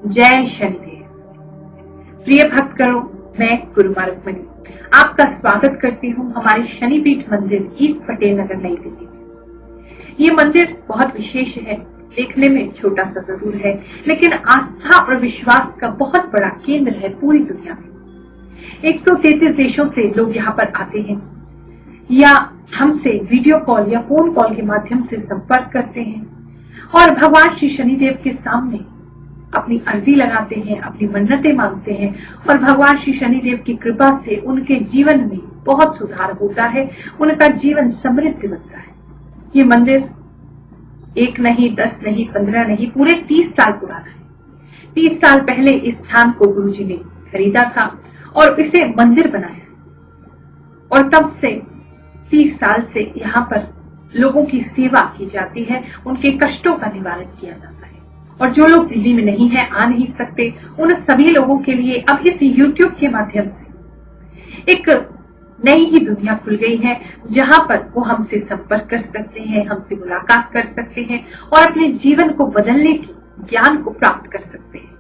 जय शनिदेव। प्रिय भक्त करो, मैं गुरुमा रुक्मणी आपका स्वागत करती हूँ हमारे शनिपीठ मंदिर ईस्ट पटेल नगर नई दिल्ली में। ये मंदिर बहुत विशेष है, देखने में छोटा सा जरूर है, लेकिन आस्था और विश्वास का बहुत बड़ा केंद्र है पूरी दुनिया में। 133 देशों से लोग यहाँ पर आते हैं या हमसे वीडियो कॉल या फोन कॉल के माध्यम से संपर्क करते हैं और भगवान श्री शनिदेव के सामने अपनी अर्जी लगाते हैं, अपनी मन्नतें मांगते हैं और भगवान श्री शनिदेव की कृपा से उनके जीवन में बहुत सुधार होता है, उनका जीवन समृद्ध बनता है। ये मंदिर 1 नहीं, 10 नहीं, 15 नहीं, पूरे 30 साल पुराना है। 30 साल पहले इस स्थान को गुरुजी ने खरीदा था और इसे मंदिर बनाया और तब से 30 साल से यहाँ पर लोगों की सेवा की जाती है, उनके कष्टों का निवारण किया जाता है। और जो लोग दिल्ली में नहीं है, आ नहीं सकते, उन सभी लोगों के लिए अब इस YouTube के माध्यम से एक नई ही दुनिया खुल गई है, जहां पर वो हमसे संपर्क कर सकते हैं, हमसे मुलाकात कर सकते हैं और अपने जीवन को बदलने की ज्ञान को प्राप्त कर सकते हैं।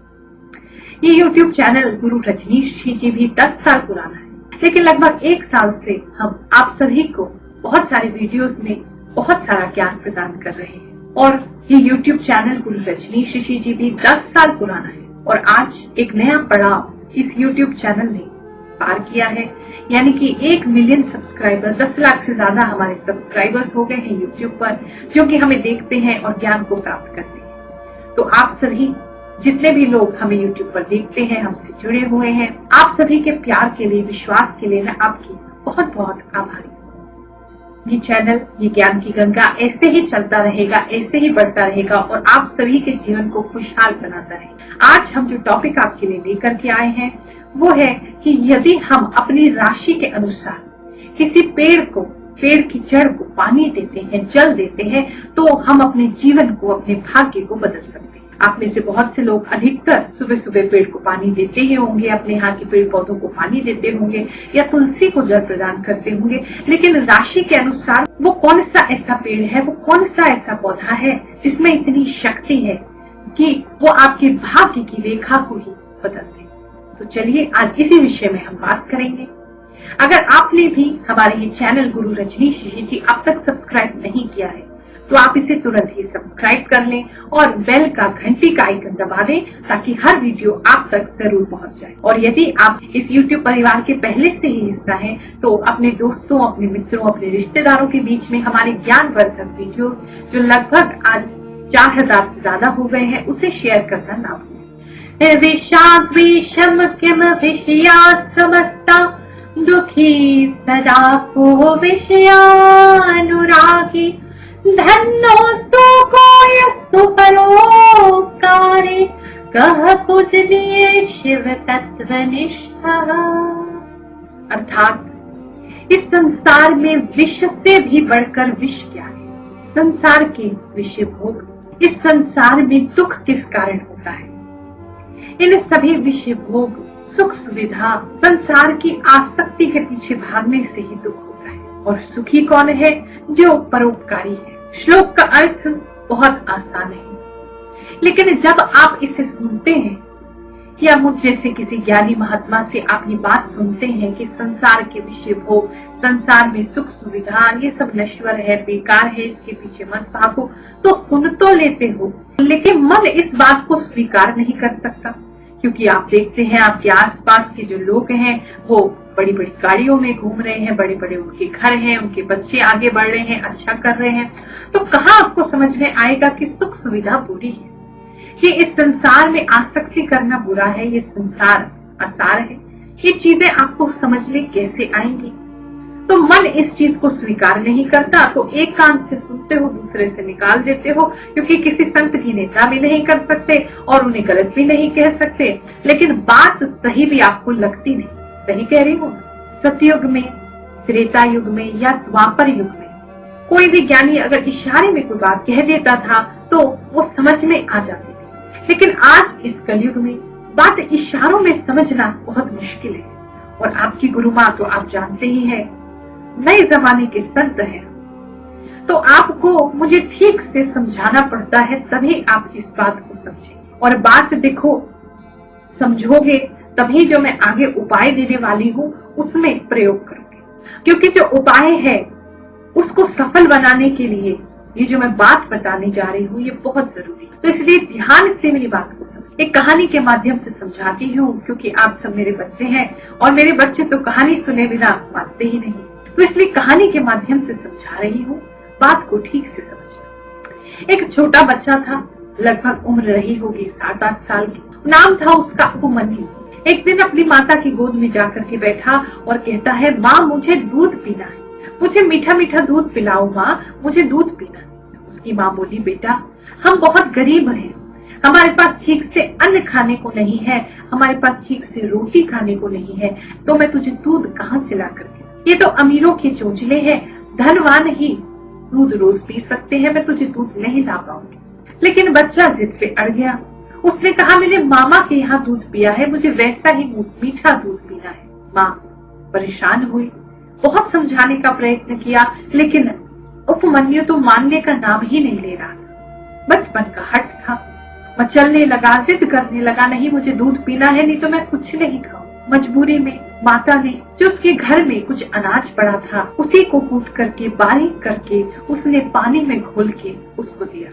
ये YouTube चैनल गुरु रजनीश जी भी 10 साल पुराना है, लेकिन लगभग 1 साल से हम आप सभी को बहुत सारे वीडियोस में बहुत सारा ज्ञान प्रदान कर रहे हैं। और ये YouTube चैनल गुरु रजनीश जी भी 10 साल पुराना है और आज एक नया पड़ाव इस YouTube चैनल ने पार किया है, यानी कि 1 मिलियन सब्सक्राइबर, 10 लाख से ज्यादा हमारे सब्सक्राइबर्स हो गए हैं YouTube पर, जो कि हमें देखते हैं और ज्ञान को प्राप्त करते हैं। तो आप सभी जितने भी लोग हमें YouTube पर देखते हैं, हमसे जुड़े हुए हैं, आप सभी के प्यार के लिए, विश्वास के लिए मैं आपकी बहुत बहुत आभारी हूँ। ये चैनल, ये ज्ञान की गंगा ऐसे ही चलता रहेगा, ऐसे ही बढ़ता रहेगा और आप सभी के जीवन को खुशहाल बनाता रहेगा। आज हम जो टॉपिक आपके लिए लेकर के आए हैं वो है कि यदि हम अपनी राशि के अनुसार किसी पेड़ की जड़ को पानी देते हैं, जल देते हैं, तो हम अपने जीवन को, अपने भाग्य को बदल सकते हैं। आप में से बहुत से लोग अधिकतर सुबह सुबह पेड़ को पानी देते ही होंगे, अपने यहाँ के पेड़ पौधों को पानी देते होंगे या तुलसी को जल प्रदान करते होंगे, लेकिन राशि के अनुसार वो कौन सा ऐसा पेड़ है, वो कौन सा ऐसा पौधा है जिसमें इतनी शक्ति है कि वो आपके भाग्य की रेखा को ही बदल दे। तो चलिए आज इसी विषय में हम बात करेंगे। अगर आपने भी हमारे ये चैनल गुरु रजनीश जी अब तक सब्सक्राइब नहीं किया है तो आप इसे तुरंत ही सब्सक्राइब कर लें और बेल का, घंटी का आइकन दबा दें ताकि हर वीडियो आप तक जरूर पहुंच जाए। और यदि आप इस YouTube परिवार के पहले से ही हिस्सा हैं तो अपने दोस्तों, अपने मित्रों, अपने रिश्तेदारों के बीच में हमारे ज्ञानवर्धक वीडियोस जो लगभग आज 4000 से ज्यादा हो गए हैं उसे शेयर करना ना भूलें। विषाद्वेषम किम विषया समस्ता दुखी सदा को विषयानुरागी धन्योस्तु को यस्तु परोपकारे कह पूजनीय शिव तत्वनिष्ठा। अर्थात इस संसार में विष से भी बढ़कर विष क्या है? संसार के विषय भोग। इस संसार में दुख किस कारण होता है? इन सभी विषय भोग, सुख सुविधा, संसार की आसक्ति के पीछे भागने से ही दुख होता है। और सुखी कौन है? जो परोपकारी है। श्लोक का अर्थ बहुत आसान है, लेकिन जब आप इसे सुनते हैं या मुझ जैसे किसी ज्ञानी महात्मा से आप ये बात सुनते हैं कि संसार के विषय भोग, संसार में सुख सुविधा, ये सब नश्वर है, बेकार है, इसके पीछे मत भागो, तो सुन तो लेते हो, लेकिन मन इस बात को स्वीकार नहीं कर सकता। क्योंकि आप देखते हैं आपके आसपास के जो लोग हैं वो बड़ी बड़ी गाड़ियों में घूम रहे हैं, बड़े बड़े उनके घर हैं, उनके बच्चे आगे बढ़ रहे हैं, अच्छा कर रहे हैं, तो कहाँ आपको समझ में आएगा कि सुख सुविधा बुरी है, कि इस संसार में आसक्ति करना बुरा है, ये संसार आसार है। ये चीजें आपको समझ में कैसे आएंगी? तो मन इस चीज को स्वीकार नहीं करता, तो एक कान से सुनते हो, दूसरे से निकाल देते हो, क्योंकि किसी संत की निंदा भी नहीं कर सकते और उन्हें गलत भी नहीं कह सकते, लेकिन बात सही भी आपको लगती नहीं। सही कह रही हूँ? सतयुग में, त्रेता युग में या द्वापर युग में कोई भी ज्ञानी अगर इशारे में कोई बात कह देता था तो वो समझ में आ जाती थी, लेकिन आज इस कलयुग में बात इशारों में समझना बहुत मुश्किल है। और आपकी गुरु माँ तो आप जानते ही हैं, नए जमाने के संत हैं, तो आपको मुझे ठीक से समझाना पड़ता है, तभी आप इस बात को समझें। और बात देखो समझोगे तभी जो मैं आगे उपाय देने वाली हूँ उसमें प्रयोग करोगे, क्योंकि जो उपाय है उसको सफल बनाने के लिए ये जो मैं बात बताने जा रही हूँ ये बहुत जरूरी है। तो इसलिए ध्यान से मेरी बात को समझ। एक कहानी के माध्यम से समझाती हूँ, क्योंकि आप सब मेरे बच्चे हैं और मेरे बच्चे तो कहानी सुने बिना मानते ही नहीं, तो इसलिए कहानी के माध्यम से समझा रही हूँ, बात को ठीक से समझना। एक छोटा बच्चा था, लगभग उम्र रही होगी 7-8 साल की। नाम था उसका उपमन्यु। एक दिन अपनी माता की गोद में जाकर के बैठा और कहता है, माँ मुझे दूध पीना है, मुझे मीठा मीठा दूध पिलाओ माँ, मुझे दूध पीना है। उसकी माँ बोली, बेटा हम बहुत गरीब हैं, हमारे पास ठीक से अन्न खाने को नहीं है, हमारे पास ठीक से रोटी खाने को नहीं है, तो मैं तुझे दूध कहाँ से ला करके, ये तो अमीरों के चोंचले हैं, धनवान ही दूध रोज पी सकते हैं, मैं तुझे दूध नहीं ला पाऊंगी। लेकिन बच्चा जिद पे अड़ गया। उसने कहा, मैंने मामा के यहाँ दूध पिया है, मुझे वैसा ही मीठा दूध पीना है। माँ परेशान हुई, बहुत समझाने का प्रयत्न किया, लेकिन उपमन्यु तो मानने का नाम ही नहीं ले रहा था। बचपन का हट था, मचलने लगा, जिद करने लगा, नहीं मुझे दूध पीना है, नहीं तो मैं कुछ नहीं खाऊं। मजबूरी में माता ने जो उसके घर में कुछ अनाज पड़ा था उसी को कूट करके बारीक करके उसने पानी में घोल के उसको दिया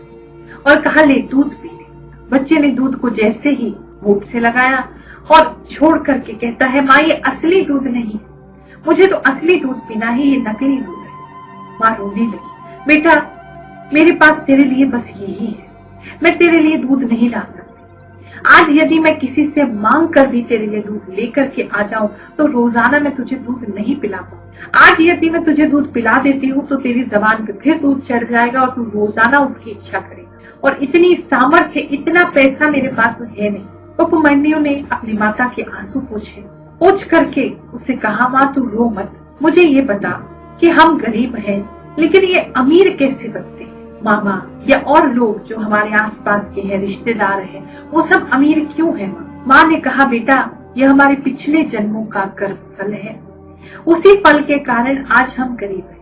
और कहा, ले दूध पी ले। बच्चे ने दूध को जैसे ही होठ से लगाया और छोड़ करके कहता है, माँ ये असली दूध नहीं, मुझे तो असली दूध पीना है, ये नकली दूध है। माँ रोने लगी, बेटा मेरे पास तेरे लिए बस यही है, मैं तेरे लिए दूध नहीं ला सकती। आज यदि मैं किसी से मांग कर भी तेरे लिए दूध लेकर के आ जाऊं तो रोजाना मैं तुझे दूध नहीं पिला पाऊं। आज यदि मैं तुझे दूध पिला देती हूँ तो तेरी जबान पे फिर दूध चढ़ जाएगा और तू रोजाना उसकी इच्छा करेगा, और इतनी सामर्थ्य, इतना पैसा मेरे पास है नहीं। उपमन्यु ने अपनी माता के आंसू पोंछ करके उससे कहा, माँ तू रो मत, मुझे ये बता कि हम गरीब हैं लेकिन ये अमीर कैसे बनते हैं? मामा या और लोग जो हमारे आसपास के हैं, रिश्तेदार हैं, वो सब अमीर क्यों हैं? माँ ने कहा, बेटा ये हमारे पिछले जन्मों का कर्म फल है, उसी फल के कारण आज हम गरीब हैं।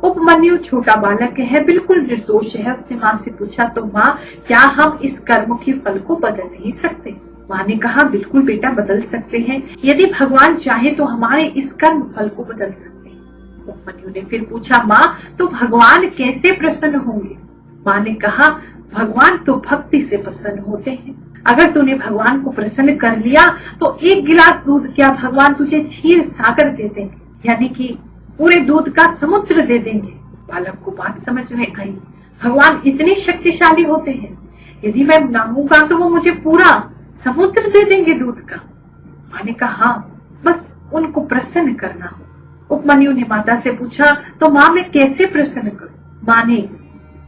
उपमन्यु छोटा बालक है, बिल्कुल निर्दोष है। उसने माँ से पूछा, तो माँ क्या हम इस कर्म के फल को बदल नहीं सकते? माँ ने कहा, बिल्कुल बेटा बदल सकते हैं, यदि भगवान चाहे तो हमारे इस कर्म फल को बदल सकते हैं। उपमन्यु ने फिर पूछा, माँ तो भगवान कैसे प्रसन्न होंगे? माँ ने कहा, भगवान तो भक्ति से प्रसन्न होते हैं। अगर तूने भगवान को प्रसन्न कर लिया तो एक गिलास दूध क्या भगवान तुझे क्षीर सागर दे देंगे, यानी कि पूरे दूध का समुद्र दे देंगे। बालक को बात समझ में आई, भगवान इतने शक्तिशाली होते हैं, यदि मैं मांगूंगा तो वो मुझे पूरा समुद्र दे देंगे दूध का। माँ ने कहा, हाँ बस उनको प्रसन्न करना हो। उपमन्यु ने माता से पूछा, तो माँ मैं कैसे प्रसन्न करूं? माँ ने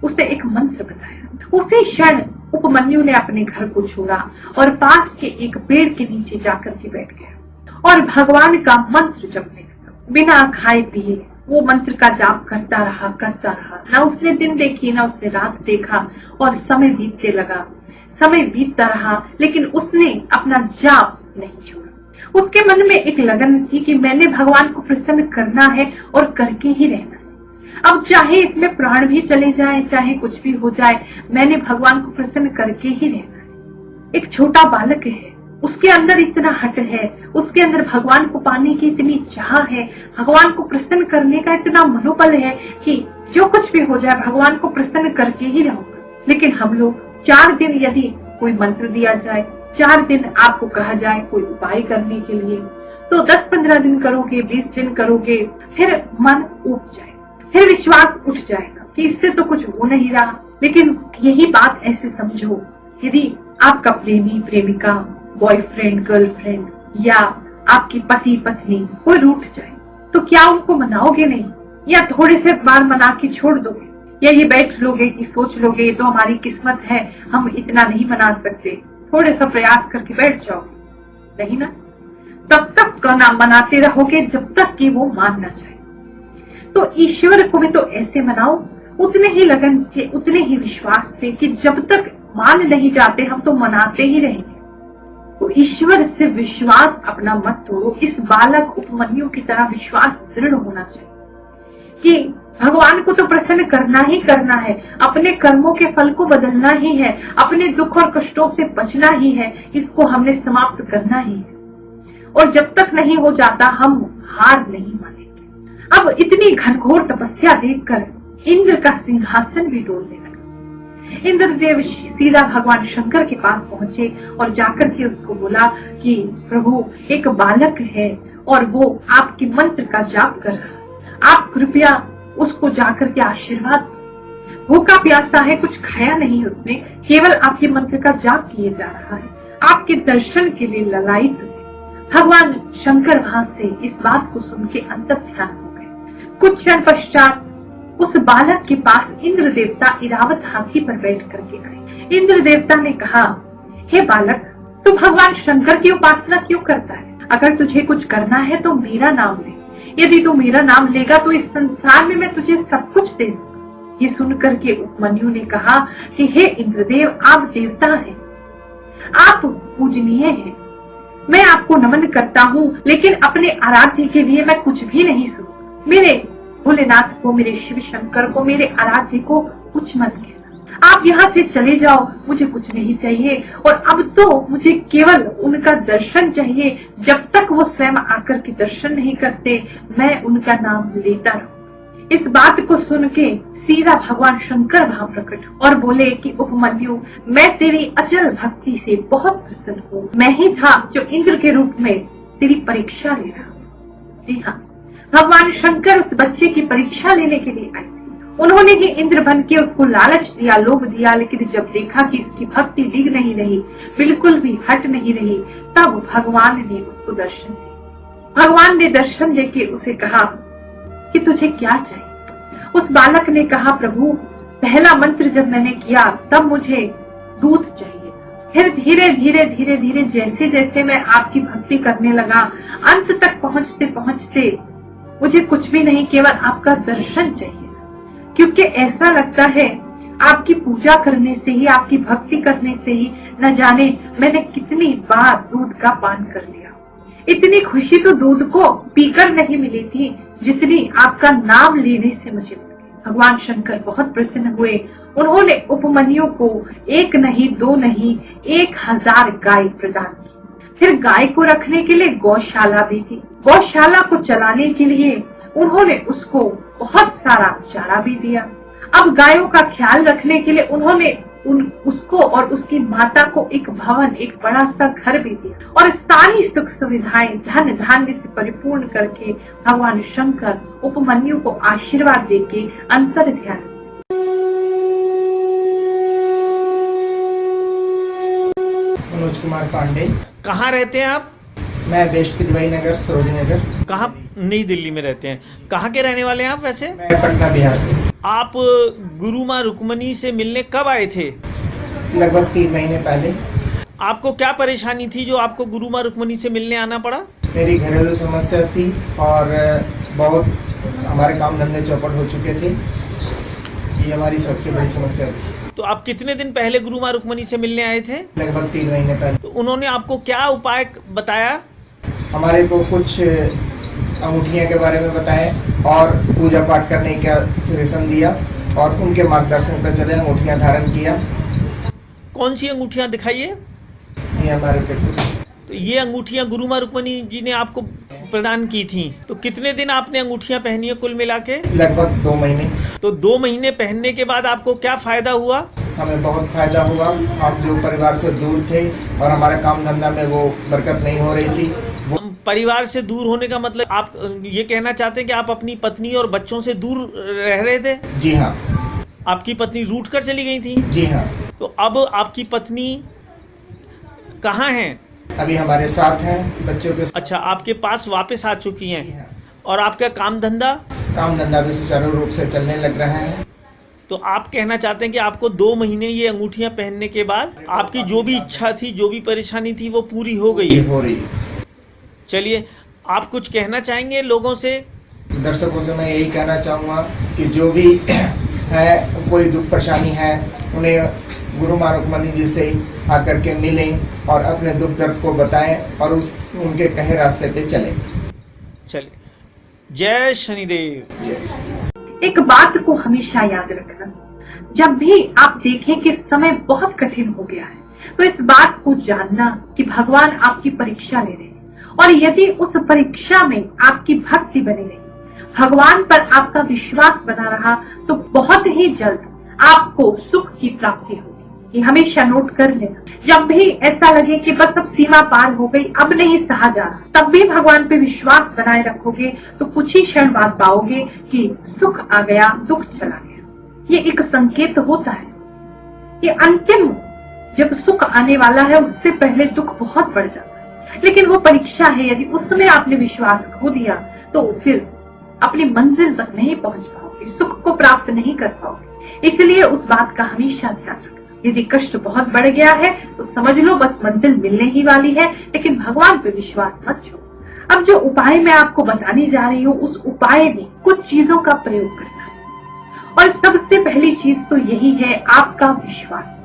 उसे एक मंत्र बताया। उसी क्षण उपमन्यु ने अपने घर को छोड़ा और पास के एक पेड़ के नीचे जाकर के बैठ गया और भगवान का मंत्र जपने लगा। बिना खाए पिए वो मंत्र का जाप करता रहा। ना उसने दिन देखी ना उसने रात देखा और समय बीतते लगा। समय बीतता रहा लेकिन उसने अपना जाप नहीं छोड़ा। उसके मन में एक लगन थी कि मैंने भगवान को प्रसन्न करना है और करके ही रहना है। अब चाहे इसमें प्राण भी चले जाए, चाहे कुछ भी हो जाए, मैंने भगवान को प्रसन्न करके ही रहना है। एक छोटा बालक है, उसके अंदर इतना हट है, उसके अंदर भगवान को पाने की इतनी चाह है, भगवान को प्रसन्न करने का इतना मनोबल है कि जो कुछ भी हो जाए भगवान को प्रसन्न करके ही रहूंगा। लेकिन हम लोग 4 दिन यदि कोई मंत्र दिया जाए, 4 दिन आपको कहा जाए कोई उपाय करने के लिए, तो 10-15 दिन करोगे, 20 दिन करोगे, फिर मन उठ जाए, फिर विश्वास उठ जाएगा कि इससे तो कुछ हो नहीं रहा। लेकिन यही बात ऐसे समझो, यदि आपका प्रेमी प्रेमिका, बॉयफ्रेंड गर्लफ्रेंड या आपकी पति पत्नी कोई रूठ जाए तो क्या उनको मनाओगे नहीं, या थोड़े से बार मना के छोड़ दोगे, या ये बैठ लोगे कि सोच लोगे तो हमारी किस्मत है, हम इतना नहीं मना सकते, थोड़े सा प्रयास करके बैठ जाओगे? नहीं ना, तब तक मनाते रहोगे जब तक कि वो मान ना जाए। तो ईश्वर को भी तो ऐसे मनाओ, उतने ही लगन से, उतने ही विश्वास से कि जब तक मान नहीं जाते हम तो मनाते ही रहेंगे। तो ईश्वर से विश्वास अपना मत तोड़ो। इस बालक उपमन्यु की तरह विश्वास दृढ़ होना चाहिए कि भगवान को तो प्रसन्न करना ही करना है, अपने कर्मों के फल को बदलना ही है, अपने दुख और कष्टों से बचना ही है, इसको हमने समाप्त करना ही है। और जब तक नहीं हो जाता हम हार नहीं मानेंगे। अब इतनी घनघोर तपस्या देखकर इंद्र का सिंहासन भी डोलने लगा। इंद्रदेव सीधा भगवान शंकर के पास पहुंचे और जाकर के उसको बोला कि प्रभु, एक बालक है और वो आपके मंत्र का जाप कर रहा है, आप कृपया उसको जाकर के आशीर्वाद। भूखा प्यासा है, कुछ खाया नहीं उसने, केवल आपके मंत्र का जाप किए जा रहा है, आपके दर्शन के लिए ललायित है। भगवान शंकर वहां से इस बात को सुन के अंतर ध्यान हो गए। कुछ क्षण पश्चात उस बालक के पास इंद्र देवता इरावत हाथी पर बैठ करके आए। इंद्र देवता ने कहा, हे बालक, तू भगवान शंकर की उपासना क्यों करता है? अगर तुझे कुछ करना है तो मेरा नाम ले। यदि तू मेरा नाम लेगा तो इस संसार में मैं तुझे सब कुछ दे दूंगा। ये सुनकर के उपमन्यु ने कहा कि हे इंद्रदेव, आप देवता हैं, आप पूजनीय हैं, मैं आपको नमन करता हूँ, लेकिन अपने आराध्य के लिए मैं कुछ भी नहीं सुनूंगा। मेरे भोलेनाथ को, मेरे शिव शंकर को, मेरे आराध्य को कुछ मत कहना। आप यहाँ से चले जाओ, मुझे कुछ नहीं चाहिए। और अब तो मुझे केवल उनका दर्शन चाहिए। जब तक वो स्वयं आकर के दर्शन नहीं करते, मैं उनका नाम लेता रहूं। इस बात को सुन के सीधा भगवान शंकर वहां प्रकट और बोले कि उपमन्यु, मैं तेरी अचल भक्ति से बहुत प्रसन्न हूँ। मैं ही था जो इंद्र के रूप में तेरी परीक्षा ले रहा हूँ। जी हाँ, भगवान शंकर उस बच्चे की परीक्षा लेने के लिए आए थे। उन्होंने ही इंद्र बन के उसको लालच दिया, लोभ दिया, लेकिन जब देखा कि इसकी भक्ति डिग नहीं रही, बिल्कुल भी हट नहीं रही, तब भगवान ने उसको दर्शन दिया। भगवान ने दर्शन देके उसे कहा कि तुझे क्या चाहिए? उस बालक ने कहा, प्रभु, पहला मंत्र जब मैंने किया तब मुझे दूध चाहिए। फिर धीरे धीरे धीरे धीरे जैसे जैसे मैं आपकी भक्ति करने लगा, अंत तक पहुंचते पहुंचते मुझे कुछ भी नहीं, केवल आपका दर्शन चाहिए। क्योंकि ऐसा लगता है आपकी पूजा करने से ही, आपकी भक्ति करने से ही न जाने मैंने कितनी बार दूध का पान कर लिया। इतनी खुशी तो दूध को पीकर नहीं मिली थी जितनी आपका नाम लेने से मुझे मिली। भगवान शंकर बहुत प्रसन्न हुए। उन्होंने उपमन्यु को एक नहीं, दो नहीं, 1000 गाय प्रदान की। फिर गाय को रखने के लिए गौशाला भी थी। गौशाला को चलाने के लिए उन्होंने उसको बहुत सारा चारा भी दिया। अब गायों का ख्याल रखने के लिए उन्होंने उसको और उसकी माता को एक भवन, एक बड़ा सा घर भी दिया और सारी सुख सुविधाएं धन धान्य से परिपूर्ण करके भगवान शंकर उपमन्यु को आशीर्वाद देके अंतर ध्यान। मनोज कुमार पांडे। कहाँ रहते हैं आप? मैं वेस्ट की दिवाई नगर, सरोजनी नगर। कहाँ? नई दिल्ली में रहते हैं। कहाँ के रहने वाले हैं आप वैसे? मैं पटना, बिहार से। आप गुरु माँ रुक्मणी से मिलने कब आए थे? लगभग 3 महीने पहले। आपको क्या परेशानी थी जो आपको गुरु माँ रुक्मणी से मिलने आना पड़ा? मेरी घरेलू समस्या थी और बहुत हमारे काम धंधे चौपट हो चुके थे। ये हमारी सबसे बड़ी समस्या थी। तो आप कितने दिन पहले गुरु माँ रुक्मणी से मिलने आए थे? लगभग 3 महीने पहले। तो उन्होंने आपको क्या उपाय बताया? हमारे को कुछ अंगूठियाँ के बारे में बताए और पूजा पाठ करने का सजेशन दिया और उनके मार्गदर्शन पर चले अंगूठियाँ धारण किया। कौन सी अंगूठियाँ दिखाइए? ये हमारे पेट। तो ये अंगूठियाँ गुरु माँ रुक्मणी जी ने आपको प्रदान की थी। तो कितने दिन आपने अंगूठियाँ पहनी है कुल मिला के? लगभग 2 महीने। तो 2 महीने पहनने के बाद आपको क्या फायदा हुआ? हमें बहुत फायदा हुआ। आप जो परिवार से दूर थे और हमारे काम धंधा में वो बरकत नहीं हो रही थी। परिवार से दूर होने का मतलब आप ये कहना चाहते हैं कि आप अपनी पत्नी और बच्चों से दूर रह रहे थे? जी हाँ। आपकी पत्नी रूठ कर चली गई थी? जी हाँ। तो अब आपकी पत्नी कहाँ है? अभी हमारे साथ हैं, बच्चों के साथ। अच्छा, आपके पास वापस आ चुकी हैं। जी हाँ। और आपका काम धंधा? काम धंधा भी सुचारू रूप से चलने लग रहा है। तो आप कहना चाहते हैं कि आपको 2 महीने ये अंगूठियां पहनने के बाद आपकी जो भी इच्छा थी, जो भी परेशानी थी, वो पूरी हो गई है? हो रही है। चलिए, आप कुछ कहना चाहेंगे लोगों से? दर्शकों से मैं यही कहना चाहूँगा कि जो भी है, कोई दुख परेशानी है, उन्हें गुरु माँ रुक्मणी जी से आकर के मिलें और अपने दुख दर्द को बताएं और उनके कहे रास्ते पे चलें। चलिए, जय शनिदेव। जय। एक बात को हमेशा याद रखना, जब भी आप देखें कि समय बहुत कठिन हो गया है, तो इस बात को जानना कि भगवान आपकी परीक्षा ले रहे हैं, और यदि उस परीक्षा में आपकी भक्ति बनी रही, भगवान पर आपका विश्वास बना रहा, तो बहुत ही जल्द आपको सुख की प्राप्ति होगी। ये हमेशा नोट कर लेना। जब भी ऐसा लगे कि बस अब सीमा पार हो गई, अब नहीं सहा जा रहा, तब भी भगवान पे विश्वास बनाए रखोगे तो कुछ ही क्षण बाद पाओगे कि सुख आ गया, दुख चला गया। ये एक संकेत होता है। ये अंतिम जब सुख आने वाला है, उससे पहले दुख बहुत बढ़ जाता है, लेकिन वो परीक्षा है। यदि उसमें आपने विश्वास खो दिया तो फिर अपनी मंजिल तक नहीं पहुंच पाओगे, सुख को प्राप्त नहीं कर पाओगे। इसलिए उस बात का हमेशा ध्यान रखना। यदि कष्ट बहुत बढ़ गया है तो समझ लो बस मंजिल मिलने ही वाली है, लेकिन भगवान पे विश्वास मत छोड़ो। अब जो उपाय मैं आपको बताने जा रही हूँ, उस उपाय में कुछ चीजों का प्रयोग करना है, और सबसे पहली चीज तो यही है आपका विश्वास।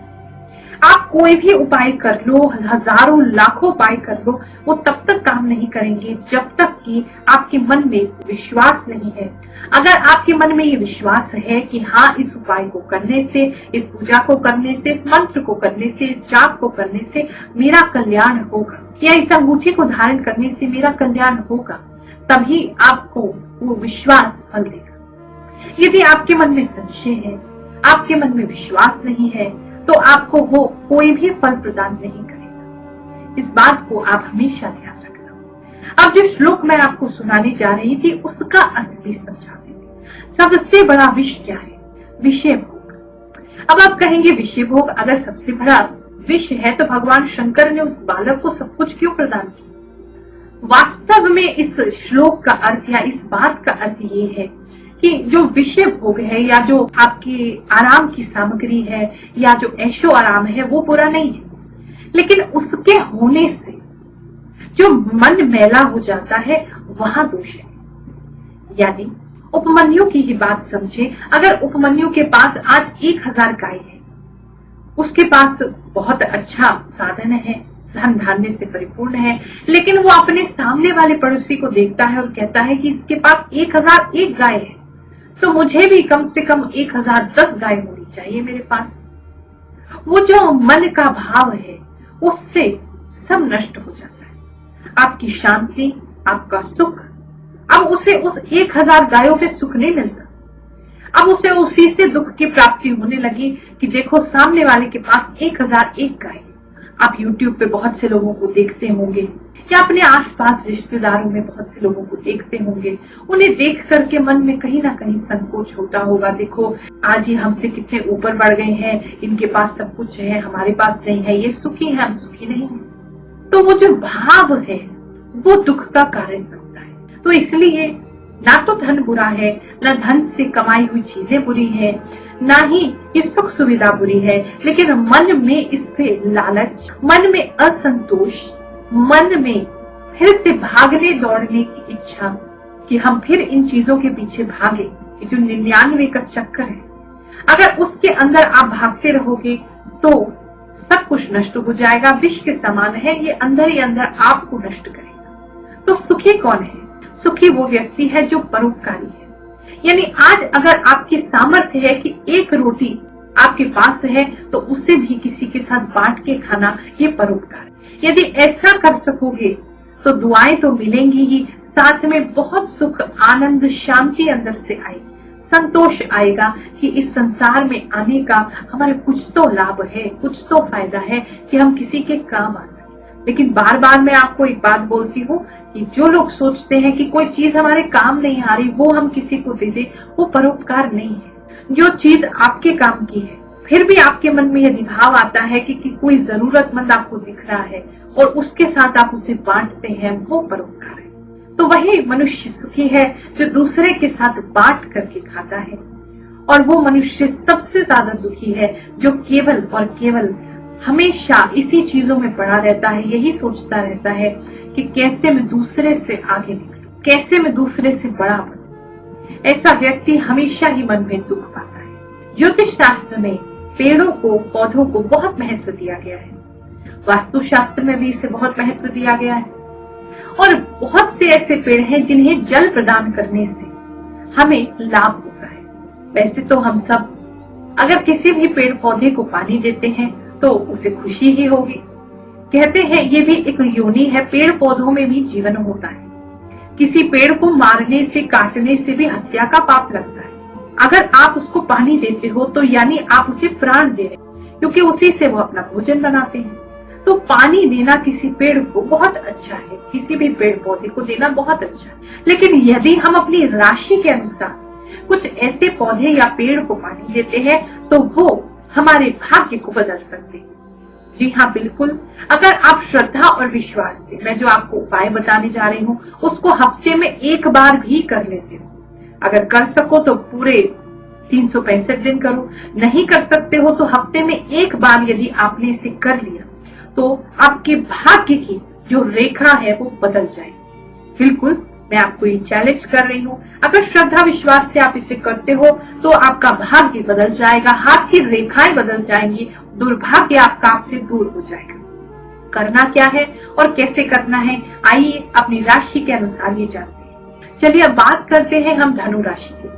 आप कोई भी उपाय कर लो, हजारों लाखों उपाय कर लो, वो तब तक काम नहीं करेंगे जब तक कि आपके मन में विश्वास नहीं है। अगर आपके मन में ये विश्वास है कि हाँ, इस उपाय को करने से, इस पूजा को करने से, इस मंत्र को करने से, इस जाप को करने से मेरा कल्याण होगा, या इस अंगूठी को धारण करने से मेरा कल्याण होगा, तभी आपको वो विश्वास फल देगा। यदि आपके मन में संशय है, आपके मन में विश्वास नहीं है, तो आपको वो कोई भी फल प्रदान नहीं करेगा। इस बात को आप हमेशा ध्यान रखना। अब जो श्लोक मैं आपको सुनाने जा रही थी, उसका अर्थ भी समझा देंगे। सबसे बड़ा विष क्या है? विषय भोग। अब आप कहेंगे विषय भोग अगर सबसे बड़ा विष है, तो भगवान शंकर ने उस बालक को सब कुछ क्यों प्रदान किया? वास्तव में इस श्लोक का अर्थ या इस बात का अर्थ ये है कि जो विषय भोग है, या जो आपकी आराम की सामग्री है, या जो ऐशो आराम है, वो बुरा नहीं है, लेकिन उसके होने से जो मन मैला हो जाता है, वहां दोष है। यानी उपमन्यु की ही बात समझे। अगर उपमन्यु के पास आज 1000 गाय है, उसके पास बहुत अच्छा साधन है, धन धान्य से परिपूर्ण है, लेकिन वो अपने सामने वाले पड़ोसी को देखता है और कहता है कि इसके पास 1001 गाय है, तो मुझे भी कम से कम 1010 गाय होनी चाहिए मेरे पास। वो जो मन का भाव है, उससे सब नष्ट हो जाता है। आपकी शांति, आपका सुख, अब उसे उस 1000 गायों पे सुख नहीं मिलता। अब उसे उसी से दुख की प्राप्ति होने लगी कि देखो सामने वाले के पास 1001 गाय। आप YouTube पे बहुत से लोगों को देखते होंगे, या अपने आसपास रिश्तेदारों में बहुत से लोगों को देखते होंगे। उन्हें देख करके मन में कहीं ना कहीं संकोच होता होगा, देखो आज ये हमसे कितने ऊपर बढ़ गए हैं, इनके पास सब कुछ है, हमारे पास नहीं है, ये सुखी है, हम सुखी नहीं है। तो वो जो भाव है वो दुख का कारण बनता है। तो इसलिए ना तो धन बुरा है, ना धन से कमाई हुई चीजें बुरी है, ना ही ये सुख सुविधा बुरी है, लेकिन मन में इससे लालच, मन में असंतोष, मन में फिर से भागने दौड़ने की इच्छा कि हम फिर इन चीजों के पीछे भागे, ये जो 99 का चक्कर है, अगर उसके अंदर आप भागते रहोगे तो सब कुछ नष्ट हो जाएगा। विष के समान है, ये अंदर ही अंदर आपको नष्ट करेगा। तो सुखी कौन है? सुखी वो व्यक्ति है जो परोपकारी है। यानी आज अगर आपकी सामर्थ्य है कि एक रोटी आपके पास है, तो उसे भी किसी के साथ बांट के खाना, ये परोपकार। यदि ऐसा कर सकोगे तो दुआएं तो मिलेंगी ही, साथ में बहुत सुख, आनंद, शांति अंदर से आएगी, संतोष आएगा कि इस संसार में आने का हमारे कुछ तो लाभ है, कुछ तो फायदा है कि हम किसी के काम आ सके। लेकिन बार बार मैं आपको एक बात बोलती हूँ कि जो लोग सोचते हैं कि कोई चीज हमारे काम नहीं आ रही, वो हम किसी को दे दे, वो परोपकार नहीं है। जो चीज आपके काम की है, फिर भी आपके मन में यदि भाव आता है कि कोई जरूरतमंद आपको दिख रहा है और उसके साथ आप उसे बांटते हैं, वो परोपकार है। तो वही मनुष्य सुखी है जो दूसरे के साथ बांट करके खाता है, और वो मनुष्य सबसे ज्यादा दुखी है जो केवल और केवल हमेशा इसी चीजों में पड़ा रहता है, यही सोचता रहता है कि कैसे मैं दूसरे से आगे निकलूं, कैसे मैं दूसरे से बड़ा बनूं। ऐसा व्यक्ति हमेशा ही मन में दुख पाता है। ज्योतिष शास्त्र में पेड़ों को, पौधों को बहुत महत्व दिया गया है, वास्तु शास्त्र में भी इसे बहुत महत्व दिया गया है, और बहुत से ऐसे पेड़ हैं जिन्हें जल प्रदान करने से हमें लाभ होता है। वैसे तो हम सब अगर किसी भी पेड़ पौधे को पानी देते हैं तो उसे खुशी ही होगी। कहते हैं ये भी एक योनि है, पेड़ पौधों में भी जीवन होता है। किसी पेड़ को मारने से, काटने से भी हत्या का पाप लगता है। अगर आप उसको पानी देते हो तो यानी आप उसे प्राण दे रहे हैं, क्योंकि उसी से वो अपना भोजन बनाते हैं। तो पानी देना किसी पेड़ को बहुत अच्छा है, किसी भी पेड़ पौधे को देना बहुत अच्छा है। लेकिन यदि हम अपनी राशि के अनुसार कुछ ऐसे पौधे या पेड़ को पानी देते हैं तो वो हमारे भाग्य को बदल सकते हैं। जी हाँ, बिल्कुल। अगर आप श्रद्धा और विश्वास से मैं जो आपको उपाय बताने जा रही हूँ उसको हफ्ते में एक बार भी कर लेते हो, अगर कर सको तो पूरे 365 दिन करो, नहीं कर सकते हो तो हफ्ते में एक बार यदि आपने इसे कर लिया तो आपके भाग्य की जो रेखा है वो बदल जाएगी। बिल्कुल, मैं आपको ये चैलेंज कर रही हूँ। अगर श्रद्धा विश्वास से आप इसे करते हो तो आपका भाग्य बदल जाएगा, हाथ की रेखाएं बदल जाएंगी, दुर्भाग्य आपका आपसे दूर हो जाएगा। करना क्या है और कैसे करना है, आइए अपनी राशि के अनुसार ये जानते हैं। चलिए अब बात करते हैं हम धनु राशि की।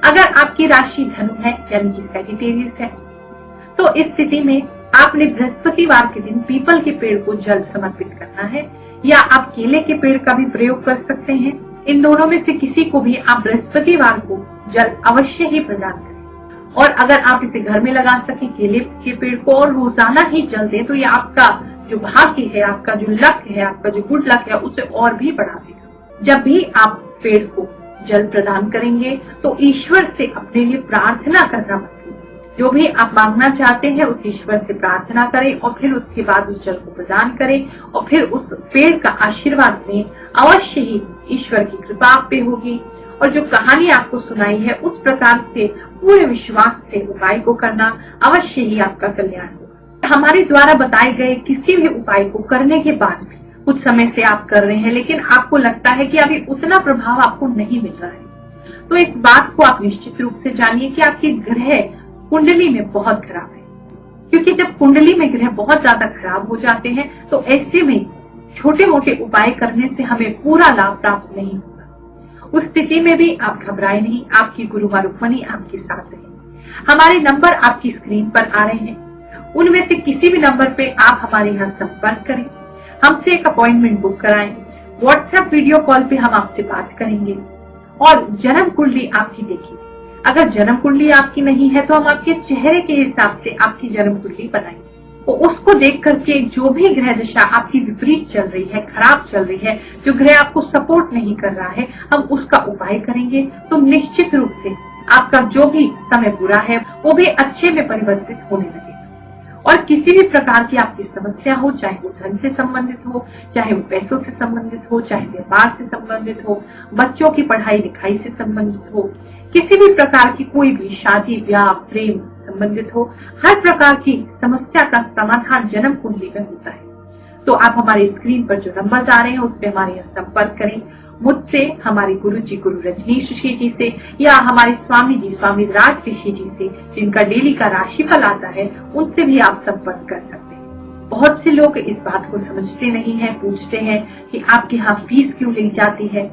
अगर आपकी राशि धनु है यानी कि सैजिटेरियस है तो इस स्थिति में आपने बृहस्पतिवार के दिन पीपल के पेड़ को जल समर्पित करना है, या आप केले के पेड़ का भी प्रयोग कर सकते हैं। इन दोनों में से किसी को भी आप बृहस्पतिवार को जल अवश्य ही प्रदान करें। और अगर आप इसे घर में लगा सके केले के पेड़ को और रोजाना ही जल दें तो ये आपका जो भाग्य है, आपका जो लक है, आपका जो गुड लक है उसे और भी बढ़ा देगा। जब भी आप पेड़ को जल प्रदान करेंगे तो ईश्वर से अपने लिए प्रार्थना करना मत भूलिए। जो भी आप मांगना चाहते हैं उस ईश्वर से प्रार्थना करें और फिर उसके बाद उस जल को प्रदान करें और फिर उस पेड़ का आशीर्वाद लें। अवश्य ही ईश्वर की कृपा आप पे होगी। और जो कहानी आपको सुनाई है उस प्रकार से पूरे विश्वास से उपाय को करना, अवश्य ही आपका कल्याण होगा। हमारे द्वारा बताए गए किसी भी उपाय को करने के बाद भी कुछ समय से आप कर रहे हैं लेकिन आपको लगता है कि अभी उतना प्रभाव आपको नहीं मिल रहा है, तो इस बात को आप निश्चित रूप से जानिए कि आपके ग्रह कुंडली में बहुत खराब है। क्योंकि जब कुंडली में ग्रह बहुत ज्यादा खराब हो जाते हैं तो ऐसे में छोटे मोटे उपाय करने से हमें पूरा लाभ प्राप्त नहीं होगा। उस स्थिति में भी आप घबराए नहीं, आपकी गुरु माँ रुक्मणी आपके साथ है। हमारे नंबर आपकी स्क्रीन पर आ रहे हैं, उनमें से किसी भी नंबर पे आप हमारे यहाँ संपर्क करें, हमसे एक अपॉइंटमेंट बुक कराएं। व्हाट्सएप वीडियो कॉल पे हम आपसे बात करेंगे और जन्म कुंडली आपकी देखिए। अगर जन्म कुंडली आपकी नहीं है तो हम आपके चेहरे के हिसाब से आपकी जन्म कुंडली बनाएंगे। तो उसको देख करके जो भी ग्रह दशा आपकी विपरीत चल रही है, खराब चल रही है, जो ग्रह आपको सपोर्ट नहीं कर रहा है, हम उसका उपाय करेंगे। तो निश्चित रूप से आपका जो भी समय बुरा है वो भी अच्छे में परिवर्तित होने लगेगा। और किसी भी प्रकार की आपकी समस्या हो, चाहे वो धन से संबंधित हो, चाहे वो पैसों से संबंधित हो, चाहे व्यापार से संबंधित हो, बच्चों की पढ़ाई लिखाई से संबंधित हो, किसी भी प्रकार की कोई भी शादी ब्याह प्रेम से संबंधित हो, हर प्रकार की समस्या का समाधान जन्म कुंडली में होता है। तो आप हमारे स्क्रीन पर जो नंबर्स आ रहे हैं उस पे हमारे यहाँ संपर्क करें। मुझसे, हमारे गुरु जी गुरु रजनीश ऋषि जी से, या हमारे स्वामी जी स्वामी राज ऋषि जी से जिनका डेली का राशिफल आता है, उनसे भी आप संपर्क कर सकते हैं। बहुत से लोग इस बात को समझते नहीं है, पूछते हैं कि आपके यहाँ फीस क्यों ली जाती है।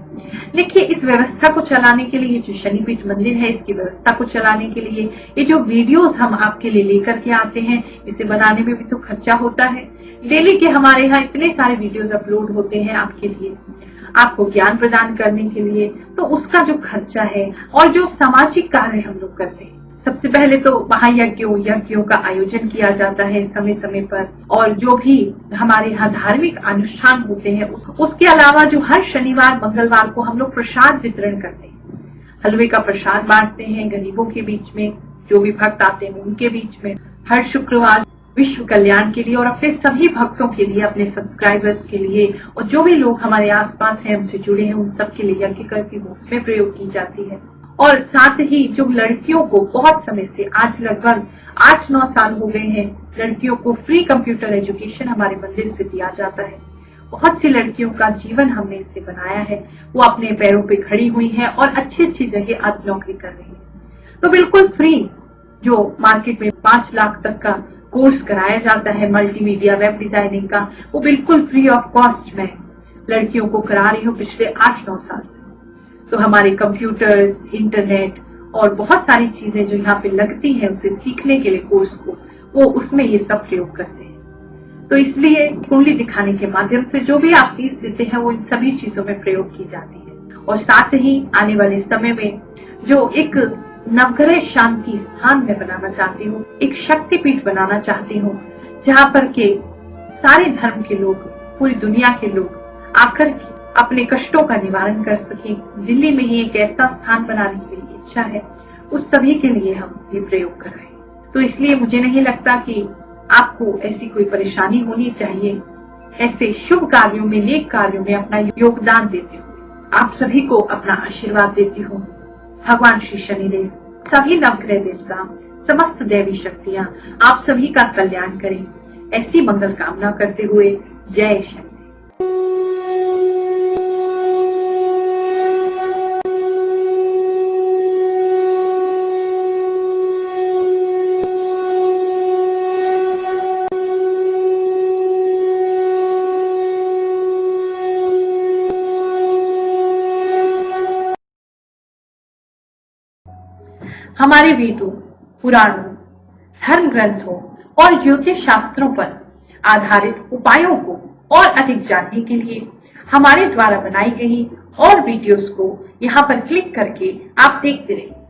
देखिए, इस व्यवस्था को चलाने के लिए, जो शनिपीठ मंदिर है इसकी व्यवस्था को चलाने के लिए ये जो वीडियोस हम आपके लिए लेकर के आते हैं, इसे बनाने में भी तो खर्चा होता है। डेली के हमारे यहाँ इतने सारे वीडियोस अपलोड होते हैं आपके लिए, आपको ज्ञान प्रदान करने के लिए, तो उसका जो खर्चा है और जो सामाजिक कार्य हम लोग करते हैं, सबसे पहले तो महायज्ञों का आयोजन किया जाता है समय समय पर, और जो भी हमारे यहाँ धार्मिक अनुष्ठान होते हैं उसके अलावा जो हर शनिवार मंगलवार को हम लोग प्रसाद वितरण करते हैं, हलवे का प्रसाद बांटते हैं गरीबों के बीच में, जो भी भक्त आते हैं उनके बीच में। हर शुक्रवार विश्व कल्याण के लिए और अपने सभी भक्तों के लिए, अपने सब्सक्राइबर्स के लिए और जो भी लोग हमारे आसपास हैं, हमसे जुड़े हैं, उन सब के लिए यज्ञ करके उसमें प्रयोग की जाती है। और साथ ही जो लड़कियों को बहुत समय से, आज लगभग 8-9 साल हो गए हैं, लड़कियों को फ्री कंप्यूटर एजुकेशन हमारे मंदिर से दिया जाता है। बहुत सी लड़कियों का जीवन हमने इससे बनाया है, वो अपने पैरों पे खड़ी हुई हैं और अच्छी अच्छी जगह आज नौकरी कर रही है। तो बिल्कुल फ्री, जो मार्केट में 5 लाख तक का कोर्स कराया जाता है मल्टीमीडिया वेब डिजाइनिंग का, वो बिल्कुल फ्री ऑफ कॉस्ट में लड़कियों को करा रही हूँ पिछले 8-9 साल से। तो हमारे कंप्यूटर्स, इंटरनेट और बहुत सारी चीजें जो यहाँ पे लगती हैं उसे सीखने के लिए कोर्स को, वो उसमें ये सब प्रयोग करते हैं। तो इसलिए कुंडली दिखाने के माध्यम से जो भी आप फीस देते हैं वो इन सभी चीजों में प्रयोग की जाती है। और साथ ही आने वाले समय में जो एक नवग्रह शांति स्थान में बनाना चाहती हूँ, एक शक्तिपीठ बनाना चाहती हूँ, जहाँ पर के सारे धर्म के लोग, पूरी दुनिया के लोग आकर के अपने कष्टों का निवारण कर सके। दिल्ली में ही एक ऐसा स्थान बनाने की मेरी इच्छा है, उस सभी के लिए हम ये प्रयोग कर रहे हैं। तो इसलिए मुझे नहीं लगता कि आपको ऐसी कोई परेशानी होनी चाहिए। ऐसे शुभ कार्यों में, नेक कार्यों में अपना योगदान देते हुए आप सभी को अपना आशीर्वाद देती हूँ। भगवान श्री शनिदेव, सभी नवग्रह देवता, समस्त दैवी शक्तियाँ आप सभी का कल्याण करें, ऐसी मंगल कामना करते हुए जय शनि। हमारे वेदों, पुराणों, धर्म ग्रंथों और ज्योतिष शास्त्रों पर आधारित उपायों को और अधिक जानने के लिए हमारे द्वारा बनाई गई और वीडियोस को यहाँ पर क्लिक करके आप देखते रहिए।